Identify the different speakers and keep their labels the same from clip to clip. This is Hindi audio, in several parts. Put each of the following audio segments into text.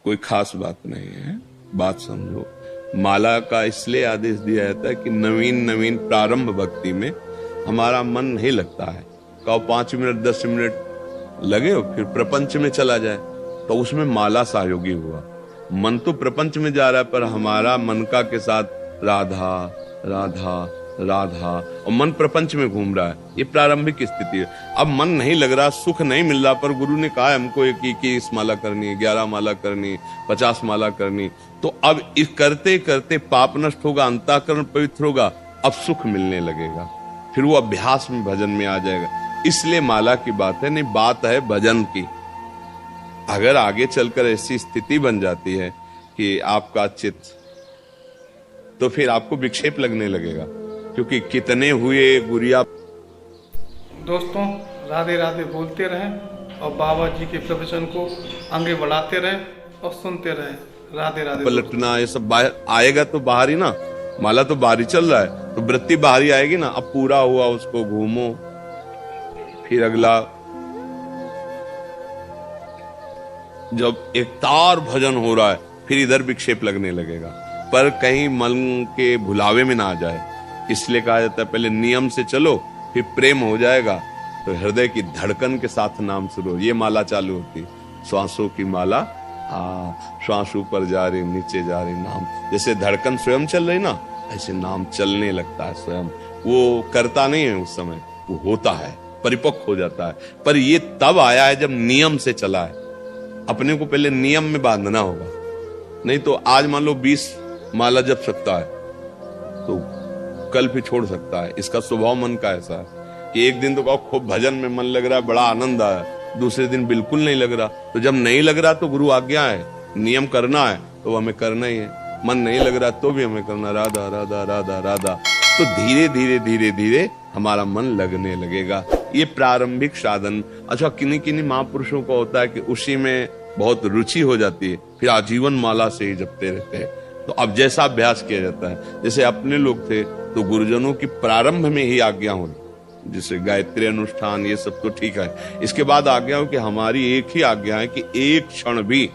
Speaker 1: कोई खास बात नहीं है। बात समझो, माला का इसलिए आदेश दिया जाता है कि नवीन नवीन प्रारंभ भक्ति में हमारा मन नहीं लगता है। कहो 5 मिनट 10 मिनट लगे हो, फिर प्रपंच में चला जाए, तो उसमें माला सहयोगी हुआ। मन तो प्रपंच में जा रहा है, पर हमारा मन का के साथ राधा राधा राधा, और मन प्रपंच में घूम रहा है। ये प्रारंभिक स्थिति है। अब मन नहीं लग रहा, सुख नहीं मिल रहा, पर गुरु ने कहा है हमको 21 माला करनी, 11 माला करनी, 50 माला करनी। तो अब इस करते करते पाप नष्ट होगा, अंतःकरण पवित्र होगा, अब सुख मिलने लगेगा, फिर वो अभ्यास में भजन में आ जाएगा। इसलिए माला की बात है नहीं, बात है भजन की। अगर आगे चलकर ऐसी स्थिति बन जाती है कि आपका चित्त, तो फिर आपको विक्षेप लगने लगेगा, क्योंकि कितने हुए गुरिया।
Speaker 2: दोस्तों, राधे राधे बोलते रहें और बाबा जी के प्रवचन को आगे बढ़ाते रहें और सुनते रहें। राधे राधे।
Speaker 1: पलटना ये सब बाहर आएगा तो बाहर ही ना, माला तो बाहर ही चल रहा है, तो वृत्ति बाहर ही आएगी ना। अब पूरा हुआ उसको घूमो, फिर अगला। जब एक तार भजन हो रहा है, फिर इधर विक्षेप लगने लगेगा, पर कहीं मन के भुलावे में ना आ जाए। इसलिए कहा जाता है पहले नियम से चलो, फिर प्रेम हो जाएगा, तो हृदय की धड़कन के साथ नाम शुरू। ये माला चालू होती, श्वासों की माला। श्वास ऊपर जा रही, नीचे जा रही, नाम। जैसे धड़कन स्वयं चल रही ना, ऐसे नाम चलने लगता है स्वयं। वो करता नहीं है उस समय, वो होता है, परिपक्व हो जाता है। पर ये तब आया है जब नियम से चला है। अपने को पहले नियम में बांधना होगा, नहीं तो आज मान लो 20 माला जप सकता है, तो कल भी छोड़ सकता है। इसका स्वभाव मन का ऐसा है कि एक दिन तो कहो खूब भजन में मन लग रहा है, बड़ा आनंद आया, दूसरे दिन बिल्कुल नहीं लग रहा। तो जब नहीं लग रहा तो गुरु आज्ञा है, नियम करना है तो हमें करना ही है। मन नहीं लग रहा तो भी हमें करना, राधा राधा राधा राधा। तो धीरे धीरे धीरे धीरे हमारा मन लगने लगेगा। ये प्रारंभिक साधन। अच्छा, किन्हीं किन्हीं महापुरुषों को होता है कि उसी में बहुत रुचि हो जाती है, फिर आजीवन माला से ही जपते रहते हैं। तो अब जैसा अभ्यास किया जाता है, जैसे अपने लोग थे तो गुरुजनों की प्रारंभ में ही आज्ञा हो, जैसे गायत्री अनुष्ठान, ये सब तो ठीक है। इसके बाद आज्ञा हो कि हमारी एक ही आज्ञा है कि एक क्षण भी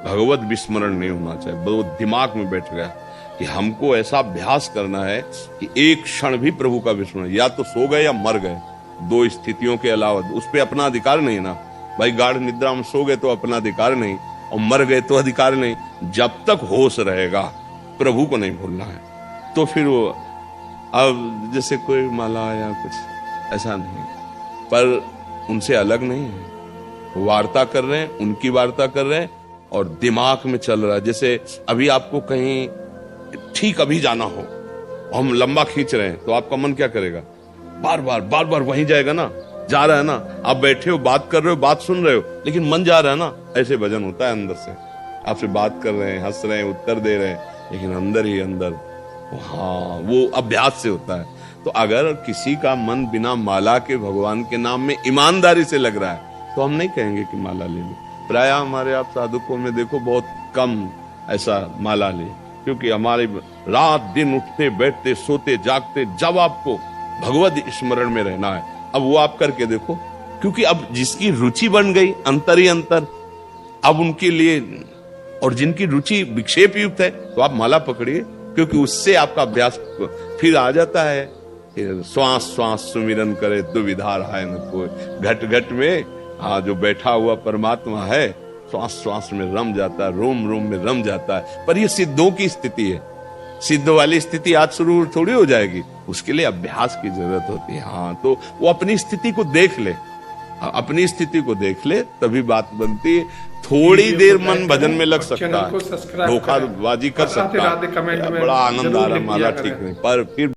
Speaker 1: भगवत विस्मरण नहीं होना चाहिए। वो दिमाग में बैठ गया कि हमको ऐसा अभ्यास करना है कि एक क्षण भी प्रभु का विस्मरण, या तो सो गए या मर गए, 2 स्थितियों के अलावा उस पर अपना अधिकार नहीं ना भाई। गाढ़ निद्रा में सो गए तो अपना अधिकार नहीं, और मर गए तो अधिकार नहीं। जब तक होश रहेगा प्रभु को नहीं भूलना है। तो फिर वो अब जैसे कोई माला या कुछ ऐसा नहीं, पर उनसे अलग नहीं है। वार्ता कर रहे हैं, उनकी वार्ता कर रहे हैं, और दिमाग में चल रहा है। जैसे अभी आपको कहीं ठीक अभी जाना हो, हम लंबा खींच रहे हैं, तो आपका मन क्या करेगा? बार बार वहीं जाएगा ना, जा रहा है ना। आप बैठे हो, बात कर रहे हो, बात सुन रहे हो, लेकिन मन जा रहा है ना। ऐसे भजन होता है अंदर से। आपसे बात कर रहे हैं, हंस रहे हैं, उत्तर दे रहे हैं, लेकिन अंदर ही अंदर हाँ, वो अभ्यास से होता है। तो अगर किसी का मन बिना माला के भगवान के नाम में ईमानदारी से लग रहा है, तो हम नहीं कहेंगे कि माला ले लो। प्राय हमारे आप साधुकों में देखो बहुत कम ऐसा माला ले, क्योंकि हमारे रात दिन उठते बैठते सोते जागते जब आपको भगवत स्मरण में रहना है, अब वो आप करके देखो। क्योंकि अब जिसकी रुचि बन गई अंतर ही अंतर, अब उनके लिए, और जिनकी रुचि विक्षेप युक्त है, तो आप माला पकड़िए, क्योंकि उससे आपका अभ्यास फिर आ जाता है। फिर श्वास श्वास सुमिरन करे दुविधा रहा न कोई। घट घट में जो बैठा हुआ परमात्मा है, श्वास श्वास में रम जाता है, रोम रोम में रम जाता है। पर ये सिद्धों की स्थिति है। सिद्ध वाली स्थिति आज शुरू थोड़ी हो जाएगी, उसके लिए अभ्यास की जरूरत होती है। हाँ, तो वो अपनी स्थिति को देख ले, अपनी स्थिति को देख ले, तभी बात बनती है। थोड़ी देर मन भजन में लग सकता है, धोखाबाजी कर सकता है, बड़ा आनंद आ रहा, माला ठीक नहीं, पर फिर